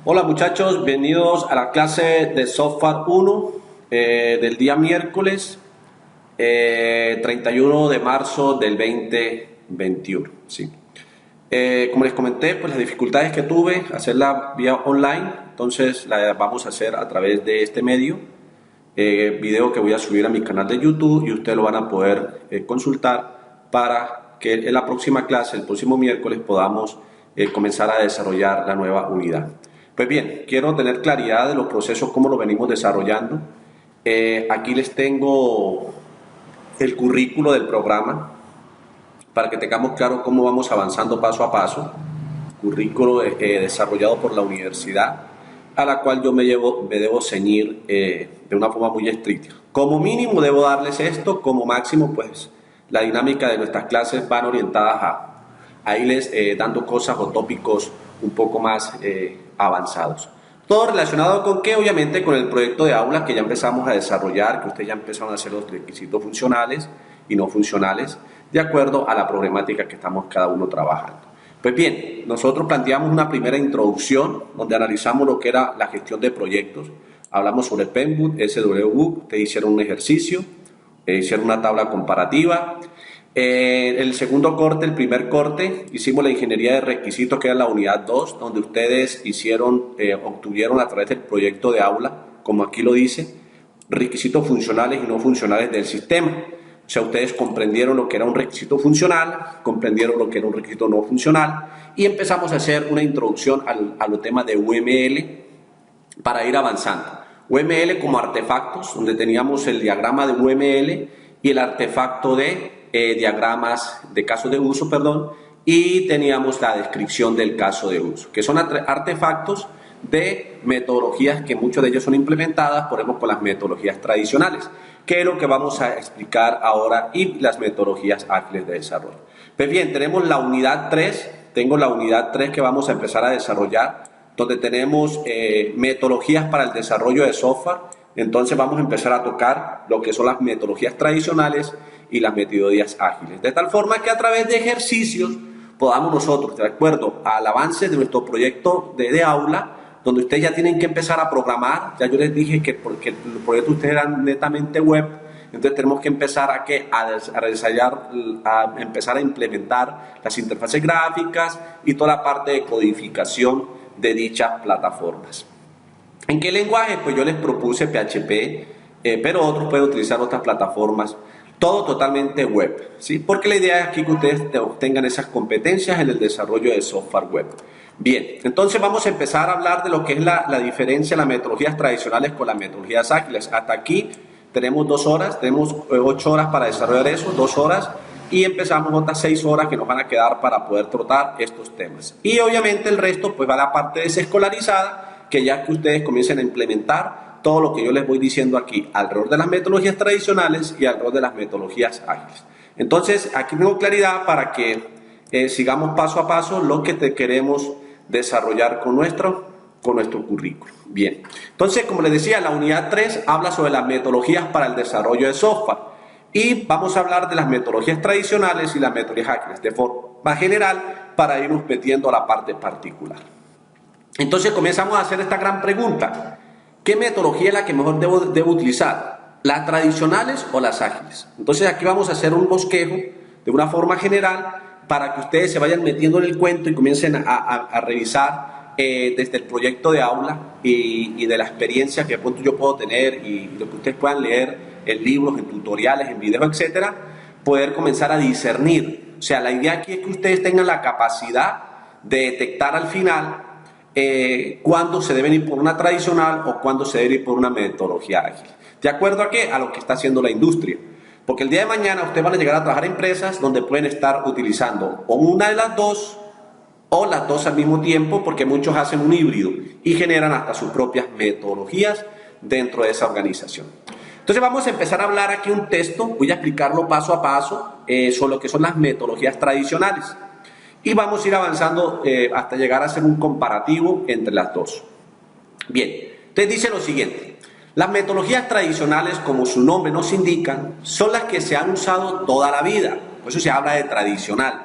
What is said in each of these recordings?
Hola muchachos, bienvenidos a la clase de Software 1 del día miércoles 31 de marzo del 2021. ¿Sí? Como les comenté, pues las dificultades que tuve, hacerla vía online, entonces la vamos a hacer a través de este medio, video que voy a subir a mi canal de YouTube y ustedes lo van a poder consultar para que en la próxima clase, el próximo miércoles, podamos comenzar a desarrollar la nueva unidad. Pues bien, quiero tener claridad de los procesos, cómo los venimos desarrollando. Aquí les tengo el currículo del programa para que tengamos claro cómo vamos avanzando paso a paso. Currículo desarrollado por la universidad, a la cual yo me debo ceñir de una forma muy estricta. Como mínimo debo darles esto, como máximo pues la dinámica de nuestras clases van orientadas a irles dando cosas o tópicos un poco más avanzados. Todo relacionado con qué, obviamente con el proyecto de aula que ya empezamos a desarrollar, que ustedes ya empezaron a hacer los requisitos funcionales y no funcionales, de acuerdo a la problemática que estamos cada uno trabajando. Pues bien, nosotros planteamos una primera introducción donde analizamos lo que era la gestión de proyectos. Hablamos sobre Penbook, SWBook, te hicieron un ejercicio, hicieron una tabla comparativa. El segundo corte, el primer corte, hicimos la ingeniería de requisitos, que era la unidad 2, donde ustedes obtuvieron a través del proyecto de aula, como aquí lo dice, requisitos funcionales y no funcionales del sistema. O sea, ustedes comprendieron lo que era un requisito funcional, comprendieron lo que era un requisito no funcional y empezamos a hacer una introducción a los temas de UML para ir avanzando. UML como artefactos, donde teníamos el diagrama de UML y el artefacto de diagramas de casos de uso, y teníamos la descripción del caso de uso, que son artefactos de metodologías que muchos de ellos son implementadas, por ejemplo, con las metodologías tradicionales, que es lo que vamos a explicar ahora, y las metodologías ágiles de desarrollo. Pues bien, tenemos la unidad 3, tengo la unidad 3 que vamos a empezar a desarrollar, donde tenemos metodologías para el desarrollo de software. Entonces vamos a empezar a tocar lo que son las metodologías tradicionales y las metodologías ágiles, de tal forma que a través de ejercicios podamos nosotros, de acuerdo al avance de nuestro proyecto de aula, donde ustedes ya tienen que empezar a programar. Ya yo les dije que porque el proyecto de ustedes era netamente web, entonces tenemos que empezar a empezar a implementar las interfaces gráficas y toda la parte de codificación de dichas plataformas. ¿En qué lenguaje? Pues yo les propuse PHP, pero otros pueden utilizar otras plataformas, todo totalmente web, ¿sí? Porque la idea es aquí que ustedes obtengan esas competencias en el desarrollo de software web. Bien, entonces vamos a empezar a hablar de lo que es la diferencia de las metodologías tradicionales con las metodologías ágiles. Hasta aquí tenemos 2 horas, tenemos 8 horas para desarrollar eso, 2 horas, y empezamos otras 6 horas que nos van a quedar para poder tratar estos temas. Y obviamente el resto pues va a la parte desescolarizada, que ya que ustedes comiencen a implementar todo lo que yo les voy diciendo aquí alrededor de las metodologías tradicionales y alrededor de las metodologías ágiles. Entonces aquí tengo claridad para que sigamos paso a paso lo que queremos desarrollar con nuestro currículo. Bien, entonces como les decía, la unidad 3 habla sobre las metodologías para el desarrollo de software y vamos a hablar de las metodologías tradicionales y las metodologías ágiles de forma general para irnos metiendo a la parte particular. Entonces comenzamos a hacer esta gran pregunta: ¿qué metodología es la que mejor debo utilizar? ¿Las tradicionales o las ágiles? Entonces aquí vamos a hacer un bosquejo de una forma general para que ustedes se vayan metiendo en el cuento y comiencen a revisar desde el proyecto de aula y de la experiencia que de pronto yo puedo tener y lo que ustedes puedan leer en libros, en tutoriales, en videos, etcétera, poder comenzar a discernir. O sea, la idea aquí es que ustedes tengan la capacidad de detectar al final cuándo se deben ir por una tradicional o cuándo se deben ir por una metodología ágil. ¿De acuerdo a qué? A lo que está haciendo la industria. Porque el día de mañana ustedes van a llegar a trabajar en empresas donde pueden estar utilizando o una de las dos o las dos al mismo tiempo, porque muchos hacen un híbrido y generan hasta sus propias metodologías dentro de esa organización. Entonces vamos a empezar a hablar aquí un texto, voy a explicarlo paso a paso sobre lo que son las metodologías tradicionales. Y vamos a ir avanzando hasta llegar a hacer un comparativo entre las dos. Bien, entonces dice lo siguiente: las metodologías tradicionales, como su nombre nos indica, son las que se han usado toda la vida, por eso se habla de tradicional.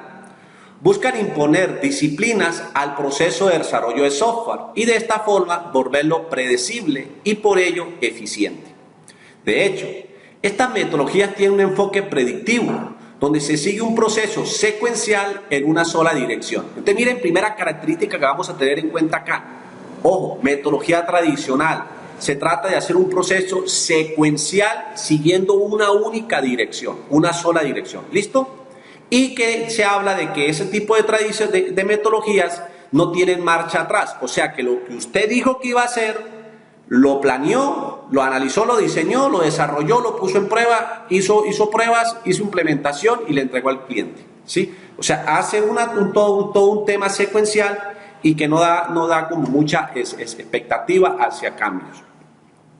buscan imponer disciplinas al proceso de desarrollo de software y de esta forma volverlo predecible y por ello eficiente. De hecho, estas metodologías tienen un enfoque predictivo, donde se sigue un proceso secuencial en una sola dirección. Entonces, miren, primera característica que vamos a tener en cuenta acá. Ojo, metodología tradicional. Se trata de hacer un proceso secuencial siguiendo una única dirección, una sola dirección. ¿Listo? Y que se habla de que ese tipo de metodologías no tienen marcha atrás. O sea, que lo que usted dijo que iba a hacer, lo planeó, lo analizó, lo diseñó, lo desarrolló, lo puso en prueba, hizo pruebas, hizo implementación y le entregó al cliente, ¿sí? O sea, hace todo un tema secuencial y que no da como mucha expectativa hacia cambios.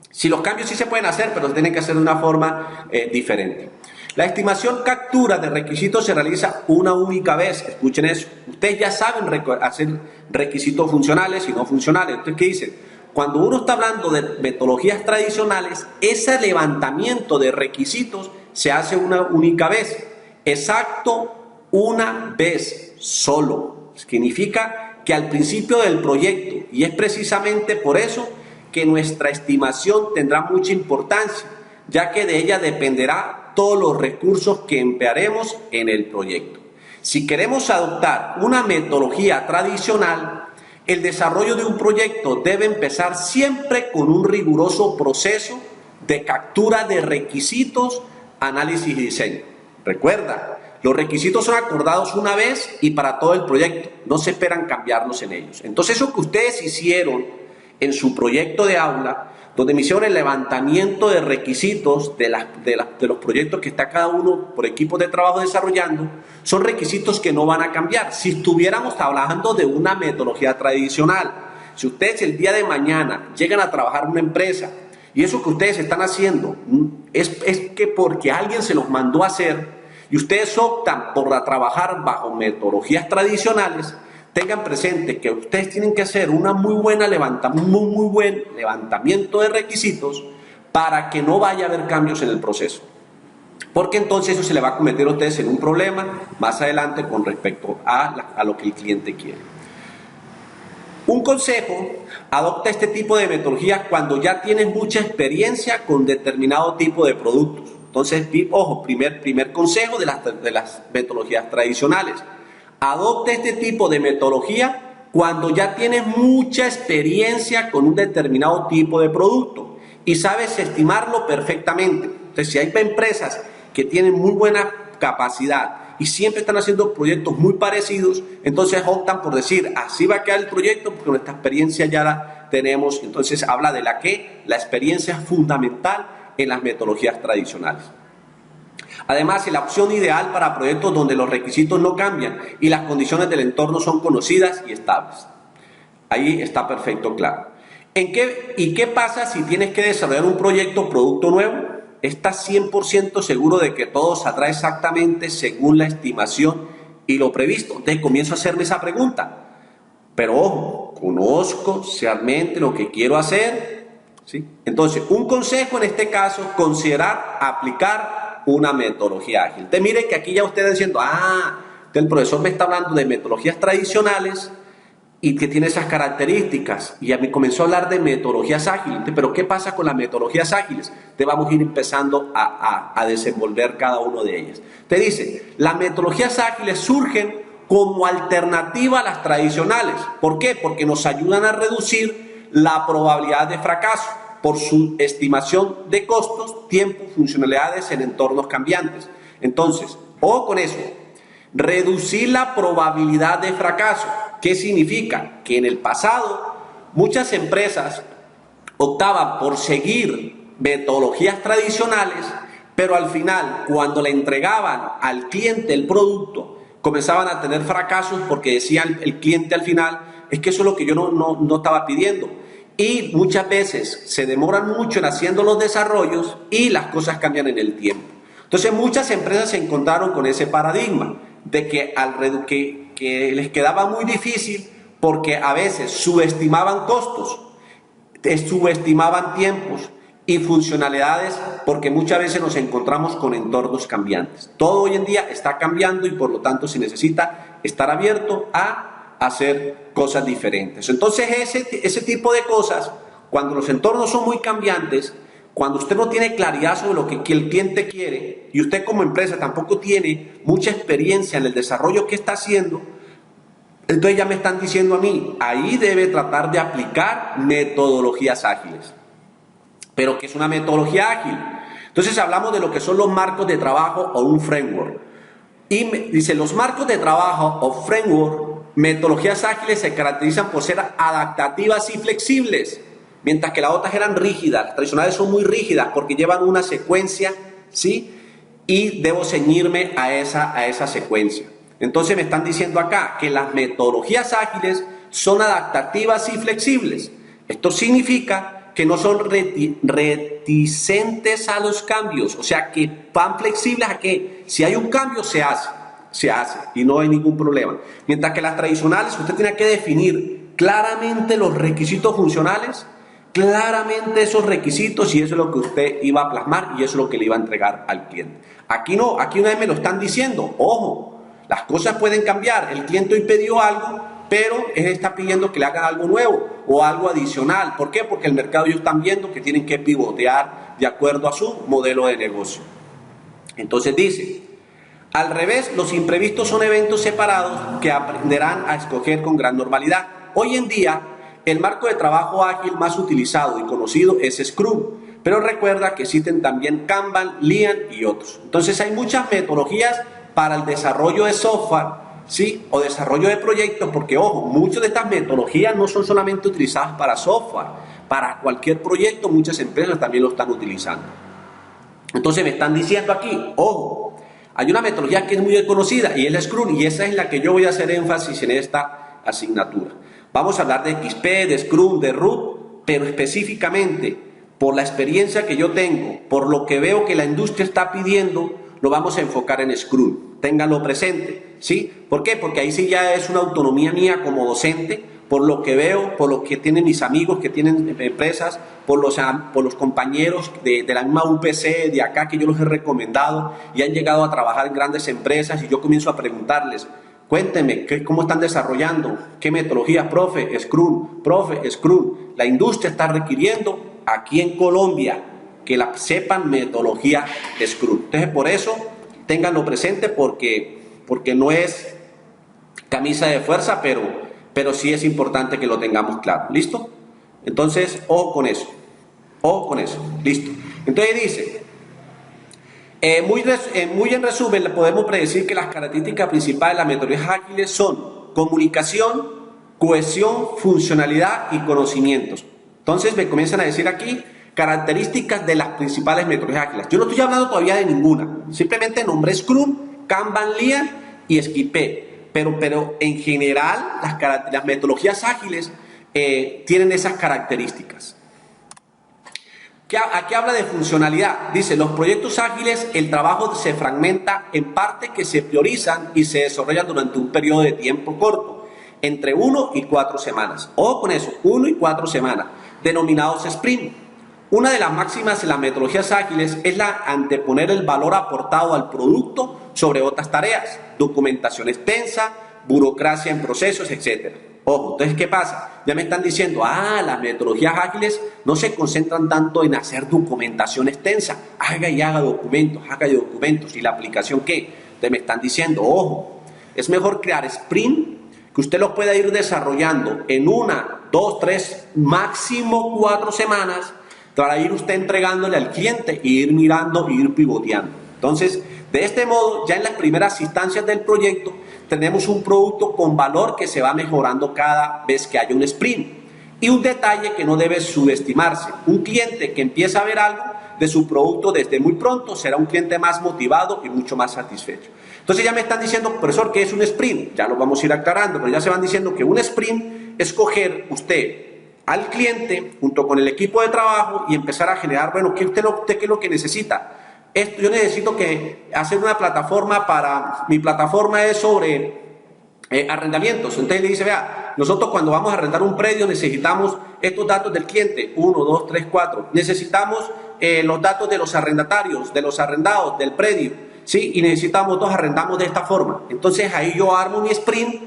Si los cambios sí se pueden hacer, pero se tienen que hacer de una forma diferente. La estimación captura de requisitos se realiza una única vez. Escuchen eso. Ustedes ya saben hacer requisitos funcionales y no funcionales. Entonces, ¿qué dicen? Cuando uno está hablando de metodologías tradicionales, ese levantamiento de requisitos se hace una única vez. Exacto, una vez solo. Significa que al principio del proyecto, y es precisamente por eso que nuestra estimación tendrá mucha importancia, ya que de ella dependerá todos los recursos que emplearemos en el proyecto. Si queremos adoptar una metodología tradicional, el desarrollo de un proyecto debe empezar siempre con un riguroso proceso de captura de requisitos, análisis y diseño. Recuerda, los requisitos son acordados una vez y para todo el proyecto, no se esperan cambiarlos en ellos. Entonces, eso que ustedes hicieron en su proyecto de aula, donde me hicieron el levantamiento de requisitos de los proyectos que está cada uno por equipos de trabajo desarrollando, son requisitos que no van a cambiar. Si estuviéramos hablando de una metodología tradicional, si ustedes el día de mañana llegan a trabajar en una empresa y eso que ustedes están haciendo es que porque alguien se los mandó a hacer y ustedes optan por trabajar bajo metodologías tradicionales, tengan presente que ustedes tienen que hacer un muy buen levantamiento de requisitos para que no vaya a haber cambios en el proceso. Porque entonces eso se le va a cometer a ustedes en un problema más adelante con respecto a lo que el cliente quiere. Un consejo, adopta este tipo de metodologías cuando ya tienes mucha experiencia con determinado tipo de productos. Entonces, ojo, primer consejo de las metodologías tradicionales. Adopte este tipo de metodología cuando ya tienes mucha experiencia con un determinado tipo de producto y sabes estimarlo perfectamente. Entonces, si hay empresas que tienen muy buena capacidad y siempre están haciendo proyectos muy parecidos, entonces optan por decir, así va a quedar el proyecto porque nuestra experiencia ya la tenemos. Entonces, habla de la experiencia es fundamental en las metodologías tradicionales. Además, es la opción ideal para proyectos donde los requisitos no cambian y las condiciones del entorno son conocidas y estables. Ahí está perfecto, claro. ¿Y qué pasa si tienes que desarrollar un producto nuevo? ¿Estás 100% seguro de que todo saldrá exactamente según la estimación y lo previsto? Entonces comienzo a hacerme esa pregunta. Pero ojo, conozco realmente lo que quiero hacer, ¿sí? Entonces, un consejo en este caso, considerar aplicar una metodología ágil. Entonces, miren que aquí ya ustedes diciendo, el profesor me está hablando de metodologías tradicionales y que tiene esas características. Y a mí comenzó a hablar de metodologías ágiles. Pero ¿qué pasa con las metodologías ágiles? Te vamos a ir empezando a desenvolver cada una de ellas. Te dice, las metodologías ágiles surgen como alternativa a las tradicionales. ¿Por qué? Porque nos ayudan a reducir la probabilidad de fracaso por su estimación de costos, tiempo, funcionalidades en entornos cambiantes. Entonces, ojo con eso, reducir la probabilidad de fracaso. ¿Qué significa? Que en el pasado muchas empresas optaban por seguir metodologías tradicionales, pero al final, cuando le entregaban al cliente el producto, comenzaban a tener fracasos porque decían el cliente al final, es que eso es lo que yo no estaba pidiendo. Y muchas veces se demoran mucho en haciendo los desarrollos y las cosas cambian en el tiempo. Entonces muchas empresas se encontraron con ese paradigma de que les quedaba muy difícil porque a veces subestimaban costos, subestimaban tiempos y funcionalidades porque muchas veces nos encontramos con entornos cambiantes. Todo hoy en día está cambiando y por lo tanto se necesita estar abierto a hacer cosas diferentes. Entonces ese tipo de cosas, cuando los entornos son muy cambiantes, cuando usted no tiene claridad sobre lo que el cliente quiere y usted como empresa tampoco tiene mucha experiencia en el desarrollo que está haciendo, entonces ya me están diciendo a mí, ahí debe tratar de aplicar metodologías ágiles. Pero ¿qué es una metodología ágil? Entonces hablamos de lo que son los marcos de trabajo o un framework. Y dice, los marcos de trabajo o framework, metodologías ágiles se caracterizan por ser adaptativas y flexibles, mientras que las otras eran rígidas. Las tradicionales son muy rígidas porque llevan una secuencia, ¿sí? Y debo ceñirme a esa secuencia. Entonces me están diciendo acá que las metodologías ágiles son adaptativas y flexibles. Esto significa que no son reticentes a los cambios, o sea, que van flexibles a que si hay un cambio se hace y no hay ningún problema. Mientras que las tradicionales usted tiene que definir claramente los requisitos funcionales, claramente esos requisitos, y eso es lo que usted iba a plasmar y eso es lo que le iba a entregar al cliente. Aquí no, aquí una vez me lo están diciendo, ojo, las cosas pueden cambiar, el cliente hoy pidió algo, pero él está pidiendo que le hagan algo nuevo o algo adicional. ¿Por qué? Porque el mercado ellos están viendo que tienen que pivotear de acuerdo a su modelo de negocio. Entonces dice, al revés, los imprevistos son eventos separados que aprenderán a escoger con gran normalidad. Hoy en día, el marco de trabajo ágil más utilizado y conocido es Scrum, pero recuerda que existen también Kanban, Lean y otros. Entonces hay muchas metodologías para el desarrollo de software, ¿sí? O desarrollo de proyectos, porque ojo, muchas de estas metodologías no son solamente utilizadas para software, para cualquier proyecto muchas empresas también lo están utilizando. Entonces me están diciendo aquí, ojo, hay una metodología que es muy conocida y es el Scrum, y esa es la que yo voy a hacer énfasis en esta asignatura. Vamos a hablar de XP, de Scrum, de Root, pero específicamente por la experiencia que yo tengo, por lo que veo que la industria está pidiendo, lo vamos a enfocar en Scrum. Ténganlo presente, ¿sí? ¿Por qué? Porque ahí sí ya es una autonomía mía como docente, por lo que veo, por lo que tienen mis amigos que tienen empresas, por los compañeros de la misma UPC de acá que yo los he recomendado y han llegado a trabajar en grandes empresas, y yo comienzo a preguntarles, cuéntenme, ¿cómo están desarrollando? ¿Qué metodología? Profe, Scrum. La industria está requiriendo aquí en Colombia que la sepan metodología Scrum. Entonces, por eso, ténganlo presente porque no es camisa de fuerza, pero sí es importante que lo tengamos claro. ¿Listo? Entonces, ojo con eso. Listo. Entonces dice, muy en resumen, podemos predecir que las características principales de las metodologías ágiles son comunicación, cohesión, funcionalidad y conocimientos. Entonces me comienzan a decir aquí características de las principales metodologías ágiles. Yo no estoy hablando todavía de ninguna, simplemente nombré Scrum, Kanban, Lean y XP, pero en general las metodologías ágiles tienen esas características. Aquí habla de funcionalidad. Dice, los proyectos ágiles, el trabajo se fragmenta en partes que se priorizan y se desarrollan durante un periodo de tiempo corto, entre 1 y 4 semanas. Ojo con eso, 1 y 4 semanas, denominados sprint. Una de las máximas en las metodologías ágiles es la anteponer el valor aportado al producto sobre otras tareas, documentación extensa, burocracia en procesos, etc. Ojo, entonces, ¿qué pasa? Ya me están diciendo, las metodologías ágiles no se concentran tanto en hacer documentación extensa, haga y documentos, ¿y la aplicación qué? Entonces me están diciendo, ojo, es mejor crear sprint, que usted lo pueda ir desarrollando en 1, 2, 3, máximo 4 semanas, para ir usted entregándole al cliente e ir mirando e ir pivoteando. Entonces, de este modo, ya en las primeras instancias del proyecto, tenemos un producto con valor que se va mejorando cada vez que haya un sprint. Y un detalle que no debe subestimarse, un cliente que empieza a ver algo de su producto desde muy pronto será un cliente más motivado y mucho más satisfecho. Entonces ya me están diciendo, profesor, ¿qué es un sprint? Ya lo vamos a ir aclarando, pero ya se van diciendo que un sprint es coger usted al cliente junto con el equipo de trabajo y empezar a generar, bueno, ¿qué es lo que necesita? Yo necesito hacer una plataforma mi plataforma es sobre arrendamientos. Entonces le dice, vea, nosotros cuando vamos a arrendar un predio necesitamos estos datos del cliente, 1, 2, 3, 4. Necesitamos los datos de los arrendatarios, de los arrendados, del predio. ¿sí? Y necesitamos dos, arrendamos de esta forma. Entonces ahí yo armo mi sprint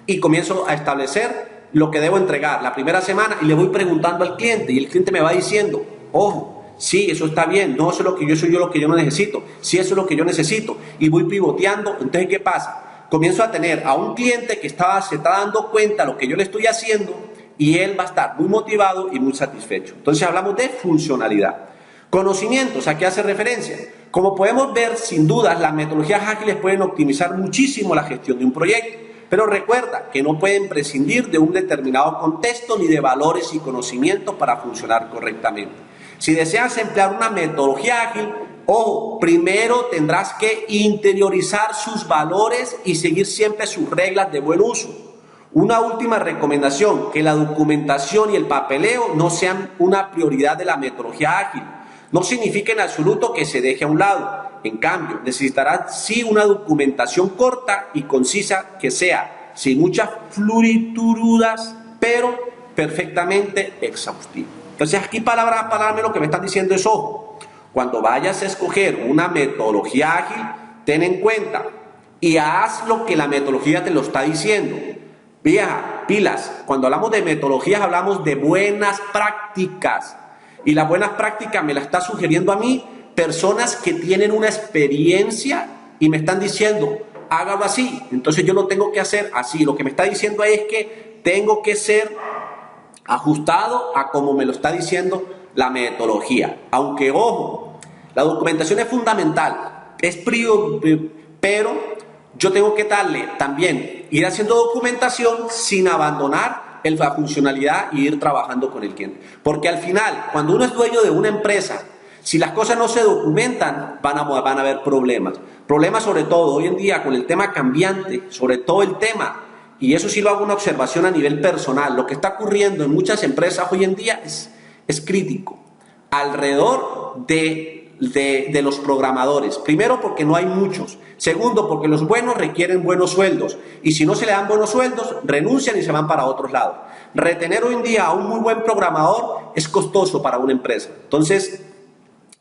y comienzo a establecer lo que debo entregar la primera semana y le voy preguntando al cliente y el cliente me va diciendo, ojo, sí, eso está bien, no, eso es lo que yo soy yo lo que yo no necesito, sí, eso es lo que yo necesito y voy pivoteando. Entonces, ¿qué pasa? Comienzo a tener a un cliente que se está dando cuenta de lo que yo le estoy haciendo y él va a estar muy motivado y muy satisfecho. Entonces hablamos de funcionalidad. Conocimientos, ¿a qué hace referencia? Como podemos ver, sin duda, las metodologías ágiles pueden optimizar muchísimo la gestión de un proyecto, pero recuerda que no pueden prescindir de un determinado contexto ni de valores y conocimientos para funcionar correctamente. Si deseas emplear una metodología ágil, ojo, primero tendrás que interiorizar sus valores y seguir siempre sus reglas de buen uso. Una última recomendación, que la documentación y el papeleo no sean una prioridad de la metodología ágil. No significa en absoluto que se deje a un lado. En cambio, necesitarás sí una documentación corta y concisa que sea, sin muchas florituras, pero perfectamente exhaustiva. Entonces aquí palabra a palabra lo que me están diciendo es, ojo, cuando vayas a escoger una metodología ágil, ten en cuenta y haz lo que la metodología te lo está diciendo. Vieja, pilas, cuando hablamos de metodologías hablamos de buenas prácticas. Y las buenas prácticas me las está sugiriendo a mí personas que tienen una experiencia y me están diciendo, hágalo así. Entonces yo lo tengo que hacer así. Lo que me está diciendo es que tengo que ser ajustado a como me lo está diciendo la metodología. Aunque, ojo, la documentación es fundamental, pero yo tengo que darle también, ir haciendo documentación sin abandonar la funcionalidad y ir trabajando con el cliente. Porque al final, cuando uno es dueño de una empresa, si las cosas no se documentan, van a haber problemas. Problemas sobre todo hoy en día con el tema cambiante, sobre todo el tema, y eso sí lo hago una observación a nivel personal, lo que está ocurriendo en muchas empresas hoy en día es crítico. Alrededor de los programadores. Primero, porque no hay muchos. Segundo, porque los buenos requieren buenos sueldos. Y si no se le dan buenos sueldos, renuncian y se van para otros lados. Retener hoy en día a un muy buen programador es costoso para una empresa. Entonces,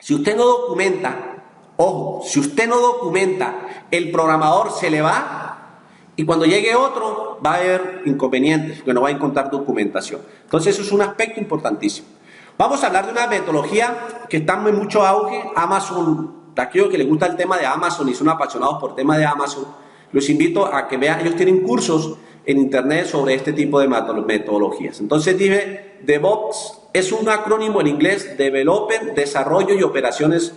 si usted no documenta, ojo, si usted no documenta, el programador se le va y cuando llegue otro va a haber inconvenientes, porque no va a encontrar documentación. Entonces, eso es un aspecto importantísimo. Vamos a hablar de una metodología que está en mucho auge, Amazon. De aquellos que les gusta el tema de Amazon y son apasionados por el tema de Amazon, los invito a que vean, ellos tienen cursos en internet sobre este tipo de metodologías. Entonces dije, DevOps es un acrónimo en inglés, Development, Desarrollo y Operaciones.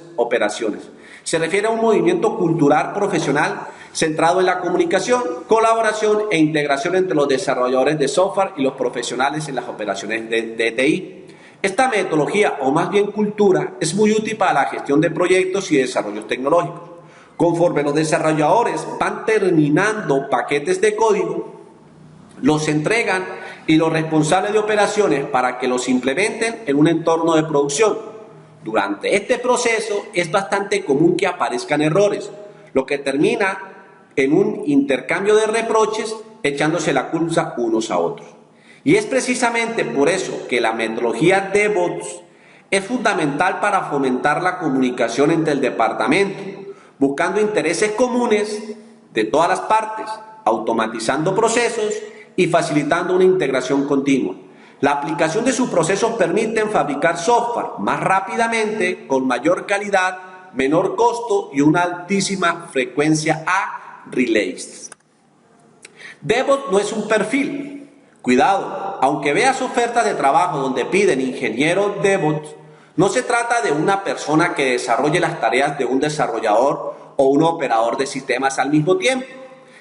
Se refiere a un movimiento cultural profesional centrado en la comunicación, colaboración e integración entre los desarrolladores de software y los profesionales en las operaciones de TI. Esta metodología, o más bien cultura, es muy útil para la gestión de proyectos y desarrollos tecnológicos. Conforme los desarrolladores van terminando paquetes de código, los entregan y los responsables de operaciones para que los implementen en un entorno de producción. Durante este proceso es bastante común que aparezcan errores, lo que termina en un intercambio de reproches echándose la culpa unos a otros. Y es precisamente por eso que la metodología DevOps es fundamental para fomentar la comunicación entre el departamento, buscando intereses comunes de todas las partes, automatizando procesos y facilitando una integración continua. La aplicación de sus procesos permite fabricar software más rápidamente, con mayor calidad, menor costo y una altísima frecuencia a release. DevOps no es un perfil. Cuidado, aunque veas ofertas de trabajo donde piden ingenieros DevOps, no se trata de una persona que desarrolle las tareas de un desarrollador o un operador de sistemas al mismo tiempo.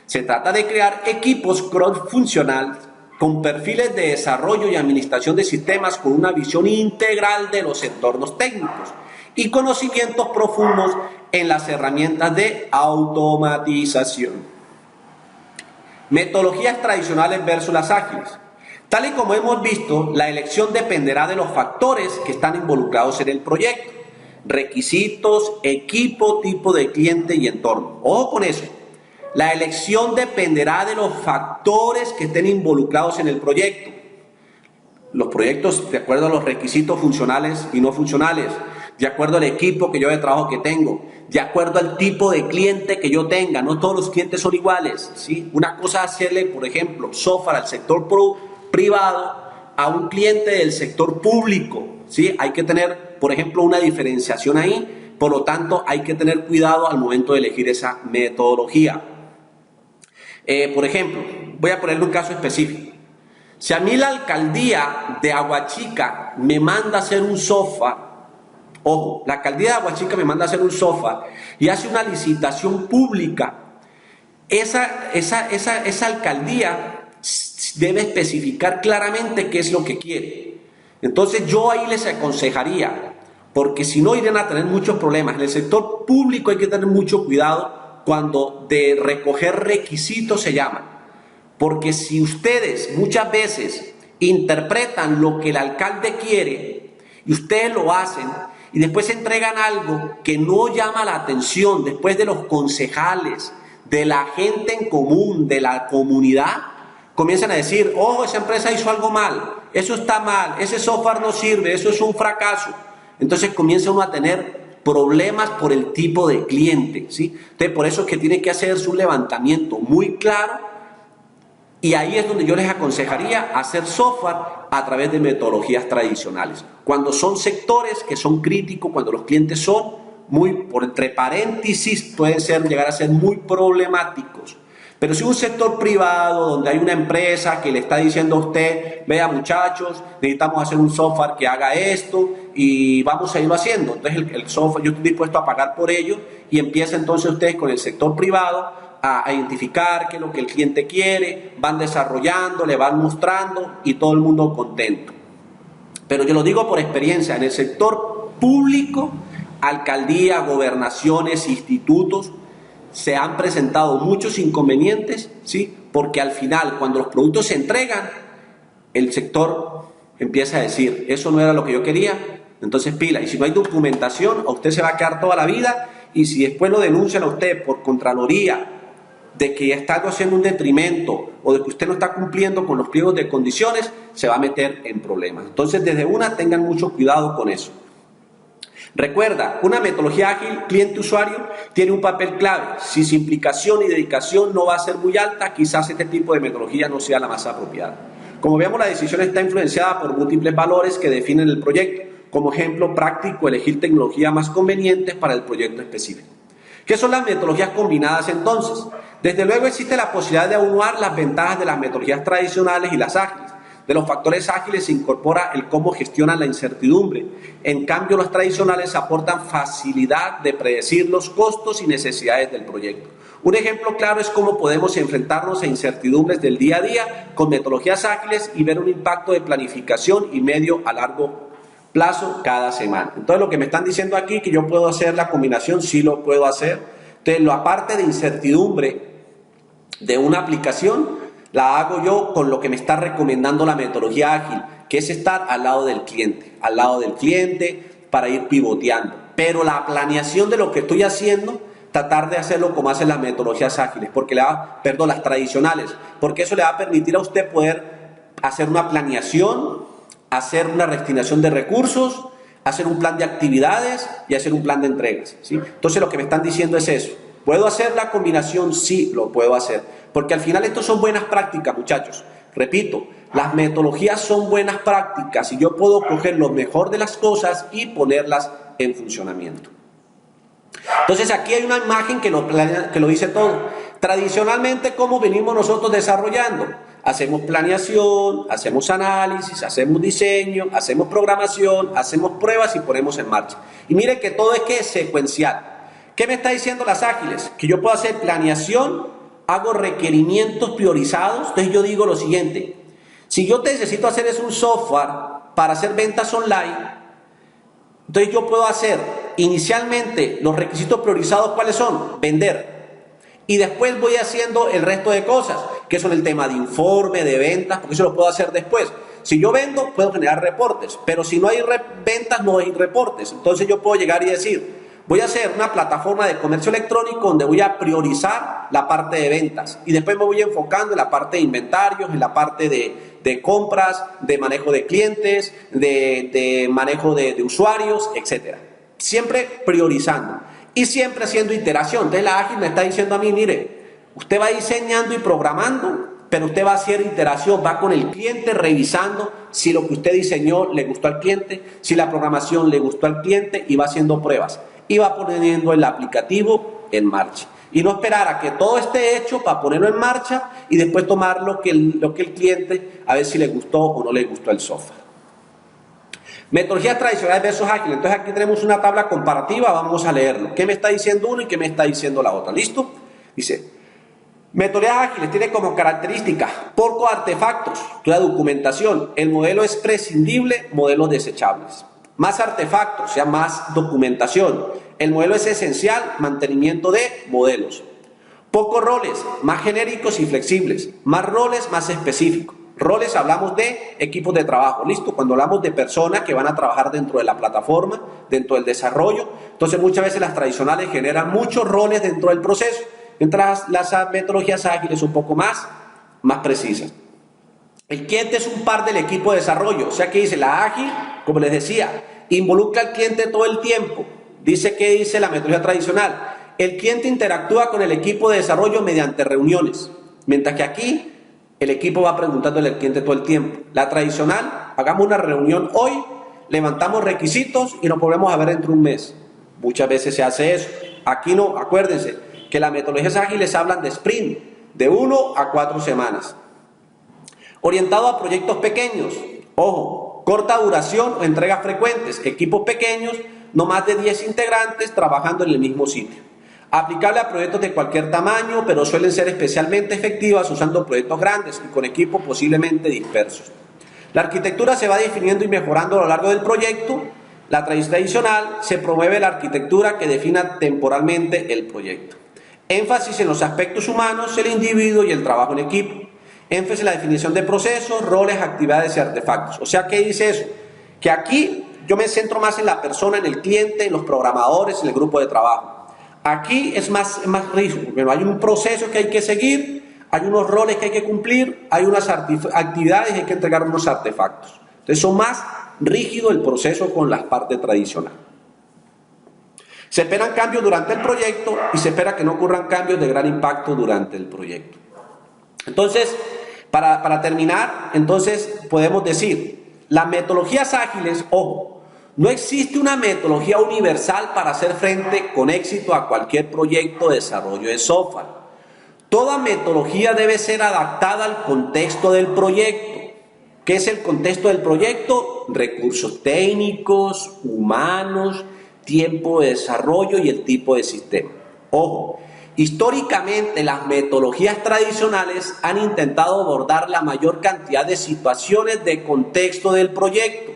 Se trata de crear equipos cross-funcionales con perfiles de desarrollo y administración de sistemas con una visión integral de los entornos técnicos y conocimientos profundos en las herramientas de automatización. Metodologías tradicionales versus las ágiles. Tal y como hemos visto, la elección dependerá de los factores que están involucrados en el proyecto: requisitos, equipo, tipo de cliente y entorno. Ojo con eso. La elección dependerá de los factores que estén involucrados en el proyecto. Los proyectos, de acuerdo a los requisitos funcionales y no funcionales, de acuerdo al equipo que yo de trabajo que tengo, de acuerdo al tipo de cliente que yo tenga. No todos los clientes son iguales, ¿sí? Una cosa es hacerle, por ejemplo, software al sector privado a un cliente del sector público, ¿sí? Hay que tener, por ejemplo, una diferenciación ahí. Por lo tanto, hay que tener cuidado al momento de elegir esa metodología. Por ejemplo, voy a ponerle un caso específico. Si a mí la alcaldía de Aguachica me manda a hacer un software, ojo, la alcaldía de Aguachica me manda a hacer un software y hace una licitación pública, esa alcaldía debe especificar claramente qué es lo que quiere. Entonces yo ahí les aconsejaría, porque si no irían a tener muchos problemas. En el sector público hay que tener mucho cuidado cuando de recoger requisitos se llama. Porque si ustedes muchas veces interpretan lo que el alcalde quiere y ustedes lo hacen y después entregan algo que no llama la atención después de los concejales, de la gente en común, de la comunidad, comienzan a decir, oh, esa empresa hizo algo mal, eso está mal, ese software no sirve, eso es un fracaso. Entonces comienza uno a tener problemas por el tipo de cliente, ¿sí? Entonces por eso es que tiene que hacerse un levantamiento muy claro. Y ahí es donde yo les aconsejaría hacer software a través de metodologías tradicionales. Cuando son sectores que son críticos, cuando los clientes son muy, por entre paréntesis, pueden llegar a ser muy problemáticos. Pero si un sector privado donde hay una empresa que le está diciendo a usted, vea muchachos, necesitamos hacer un software que haga esto y vamos a irlo haciendo. Entonces el software, yo estoy dispuesto a pagar por ello y empieza entonces ustedes con el sector privado a identificar qué es lo que el cliente quiere, van desarrollando, le van mostrando y todo el mundo contento. Pero yo lo digo por experiencia, en el sector público, alcaldía, gobernaciones, institutos, se han presentado muchos inconvenientes, ¿sí? Porque al final, cuando los productos se entregan, el sector empieza a decir, eso no era lo que yo quería, entonces pila. Y si no hay documentación, a usted se va a quedar toda la vida, y si después lo denuncian a usted por Contraloría, de que está haciendo un detrimento o de que usted no está cumpliendo con los pliegos de condiciones, se va a meter en problemas. Entonces, desde una, tengan mucho cuidado con eso. Recuerda, una metodología ágil cliente-usuario tiene un papel clave. Si su implicación y dedicación no va a ser muy alta, quizás este tipo de metodología no sea la más apropiada. Como vemos, la decisión está influenciada por múltiples valores que definen el proyecto. Como ejemplo práctico, elegir tecnología más conveniente para el proyecto específico. ¿Qué son las metodologías combinadas entonces? Desde luego existe la posibilidad de aunar las ventajas de las metodologías tradicionales y las ágiles. De los factores ágiles se incorpora el cómo gestionan la incertidumbre. En cambio, los tradicionales aportan facilidad de predecir los costos y necesidades del proyecto. Un ejemplo claro es cómo podemos enfrentarnos a incertidumbres del día a día con metodologías ágiles y ver un impacto de planificación y medio a largo plazo cada semana. Entonces, lo que me están diciendo aquí, que yo puedo hacer la combinación, sí lo puedo hacer. Entonces, la parte de incertidumbre de una aplicación la hago yo con lo que me está recomendando la metodología ágil, que es estar al lado del cliente para ir pivoteando. Pero la planeación de lo que estoy haciendo, tratar de hacerlo como hacen las metodologías ágiles, las tradicionales, porque eso le va a permitir a usted poder hacer una planeación, hacer una destinación de recursos, hacer un plan de actividades y hacer un plan de entregas, ¿sí? Entonces lo que me están diciendo es eso. ¿Puedo hacer la combinación? Sí, lo puedo hacer. Porque al final esto son buenas prácticas, muchachos. Repito, las metodologías son buenas prácticas y yo puedo coger lo mejor de las cosas y ponerlas en funcionamiento. Entonces aquí hay una imagen que lo dice todo. Tradicionalmente, ¿cómo venimos nosotros desarrollando? Hacemos planeación, hacemos análisis, hacemos diseño, hacemos programación, hacemos pruebas y ponemos en marcha. Y mire que todo es secuencial. ¿Qué me está diciendo las ágiles? Que yo puedo hacer planeación, hago requerimientos priorizados. Entonces yo digo lo siguiente, si yo necesito hacer un software para hacer ventas online, entonces yo puedo hacer inicialmente los requisitos priorizados, ¿cuáles son? Vender. Y después voy haciendo el resto de cosas, que son el tema de informe, de ventas, porque eso lo puedo hacer después. Si yo vendo, puedo generar reportes, pero si no hay ventas, no hay reportes. Entonces yo puedo llegar y decir, voy a hacer una plataforma de comercio electrónico donde voy a priorizar la parte de ventas y después me voy enfocando en la parte de inventarios, en la parte de compras, de manejo de clientes, de manejo de usuarios, etc. siempre priorizando y siempre haciendo iteración. Entonces la ágil me está diciendo a mí, mire, usted va diseñando y programando, pero usted va a hacer iteración, va con el cliente revisando si lo que usted diseñó le gustó al cliente, si la programación le gustó al cliente, y va haciendo pruebas y va poniendo el aplicativo en marcha. Y no esperar a que todo esté hecho para ponerlo en marcha y después tomar lo que el cliente, a ver si le gustó o no le gustó el software. Metodologías tradicionales versus ágiles. Entonces aquí tenemos una tabla comparativa, vamos a leerlo. ¿Qué me está diciendo uno y qué me está diciendo la otra? ¿Listo? Dice, metodologías ágiles tiene como característica pocos artefactos, toda documentación. El modelo es prescindible, modelos desechables. Más artefactos, o sea, más documentación. El modelo es esencial, mantenimiento de modelos. Pocos roles, más genéricos y flexibles. Más roles, más específicos. Roles, hablamos de equipos de trabajo, ¿listo? Cuando hablamos de personas que van a trabajar dentro de la plataforma, dentro del desarrollo, entonces muchas veces las tradicionales generan muchos roles dentro del proceso, mientras las metodologías ágiles un poco más precisas. El cliente es un par del equipo de desarrollo, o sea que dice la ágil, como les decía, involucra al cliente todo el tiempo. Dice que dice la metodología tradicional, el cliente interactúa con el equipo de desarrollo mediante reuniones, mientras que aquí el equipo va preguntándole al cliente todo el tiempo. La tradicional, hagamos una reunión hoy, levantamos requisitos y nos volvemos a ver dentro de un mes. Muchas veces se hace eso. Aquí no, acuérdense que las metodologías ágiles hablan de sprint, de 1 a 4 semanas. Orientado a proyectos pequeños, ojo, corta duración o entregas frecuentes, equipos pequeños, no más de 10 integrantes trabajando en el mismo sitio. Aplicable a proyectos de cualquier tamaño, pero suelen ser especialmente efectivas usando proyectos grandes y con equipos posiblemente dispersos. La arquitectura se va definiendo y mejorando a lo largo del proyecto. La tradicional se promueve la arquitectura que defina temporalmente el proyecto. Énfasis en los aspectos humanos, el individuo y el trabajo en equipo. Énfasis en la definición de procesos, roles, actividades y artefactos. O sea, ¿qué dice eso? Que aquí yo me centro más en la persona, en el cliente, en los programadores, en el grupo de trabajo. Aquí es más rígido, pero hay un proceso que hay que seguir, hay unos roles que hay que cumplir, hay unas actividades y hay que entregar unos artefactos. Entonces son más rígido el proceso con la parte tradicional. Se esperan cambios durante el proyecto y se espera que no ocurran cambios de gran impacto durante el proyecto. Entonces, para terminar, entonces podemos decir, las metodologías ágiles, ojo, no existe una metodología universal para hacer frente con éxito a cualquier proyecto de desarrollo de software. Toda metodología debe ser adaptada al contexto del proyecto. ¿Qué es el contexto del proyecto? Recursos técnicos, humanos, tiempo de desarrollo y el tipo de sistema. Ojo, históricamente las metodologías tradicionales han intentado abordar la mayor cantidad de situaciones de contexto del proyecto,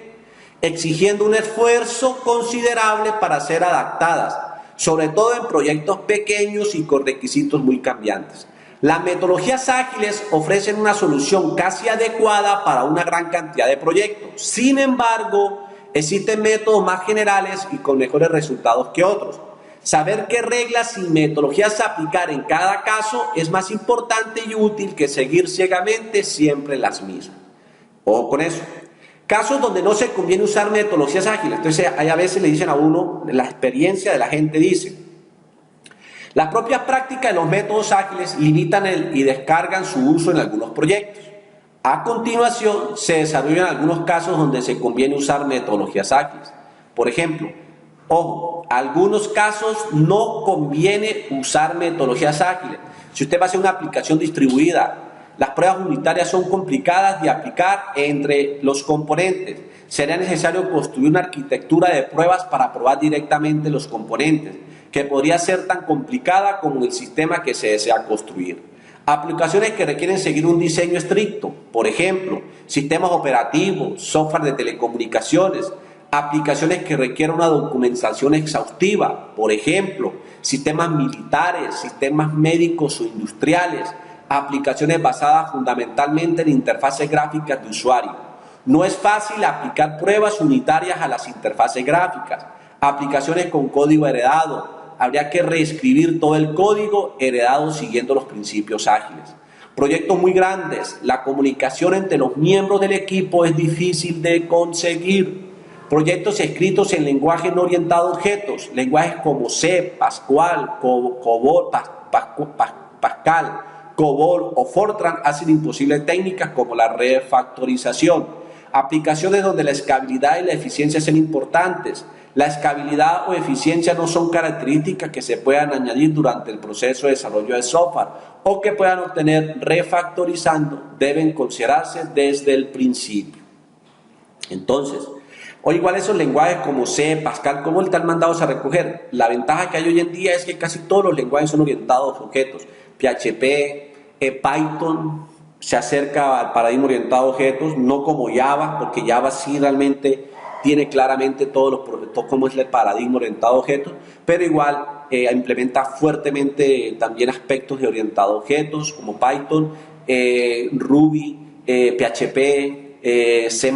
exigiendo un esfuerzo considerable para ser adaptadas, sobre todo en proyectos pequeños y con requisitos muy cambiantes. Las metodologías ágiles ofrecen una solución casi adecuada para una gran cantidad de proyectos. Sin embargo, existen métodos más generales y con mejores resultados que otros. Saber qué reglas y metodologías aplicar en cada caso es más importante y útil que seguir ciegamente siempre las mismas. Ojo con eso. Casos donde no se conviene usar metodologías ágiles. Entonces, a veces le dicen a uno, la experiencia de la gente dice, las propias prácticas de los métodos ágiles limitan y descargan su uso en algunos proyectos. A continuación, se desarrollan algunos casos donde se conviene usar metodologías ágiles. Por ejemplo, ojo, algunos casos no conviene usar metodologías ágiles. Si usted va a hacer una aplicación distribuida, las pruebas unitarias son complicadas de aplicar entre los componentes. Será necesario construir una arquitectura de pruebas para probar directamente los componentes, que podría ser tan complicada como el sistema que se desea construir. Aplicaciones que requieren seguir un diseño estricto, por ejemplo, sistemas operativos, software de telecomunicaciones, aplicaciones que requieren una documentación exhaustiva, por ejemplo, sistemas militares, sistemas médicos o industriales, aplicaciones basadas fundamentalmente en interfaces gráficas de usuario. No es fácil aplicar pruebas unitarias a las interfaces gráficas. Aplicaciones con código heredado. Habría que reescribir todo el código heredado siguiendo los principios ágiles. Proyectos muy grandes. La comunicación entre los miembros del equipo es difícil de conseguir. Proyectos escritos en lenguaje no orientado a objetos, lenguajes como C, Pascual, Pascal, COBOL o Fortran hacen imposible técnicas como la refactorización. Aplicaciones donde la escalabilidad y la eficiencia son importantes. La escalabilidad o eficiencia no son características que se puedan añadir durante el proceso de desarrollo de software o que puedan obtener refactorizando, deben considerarse desde el principio. Entonces, o igual esos lenguajes como C, Pascal, ¿cómo están mandados a recoger? La ventaja que hay hoy en día es que casi todos los lenguajes son orientados a objetos. PHP, Python se acerca al paradigma orientado a objetos, no como Java, porque Java sí realmente tiene claramente todo cómo es el paradigma orientado a objetos, pero igual implementa fuertemente también aspectos de orientado a objetos como Python, Ruby, PHP, C++.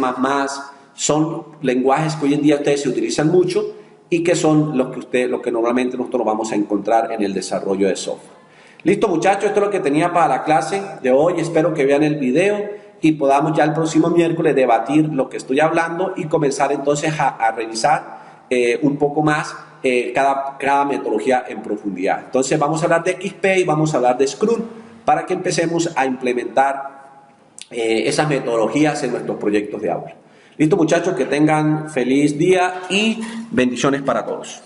Son lenguajes que hoy en día ustedes se utilizan mucho y que son lo que normalmente nosotros vamos a encontrar en el desarrollo de software. Listo, muchachos, esto es lo que tenía para la clase de hoy. Espero que vean el video y podamos ya el próximo miércoles debatir lo que estoy hablando y comenzar entonces a revisar un poco más cada metodología en profundidad. Entonces vamos a hablar de XP y vamos a hablar de Scrum para que empecemos a implementar esas metodologías en nuestros proyectos de aula. Listo, muchachos, que tengan feliz día y bendiciones para todos.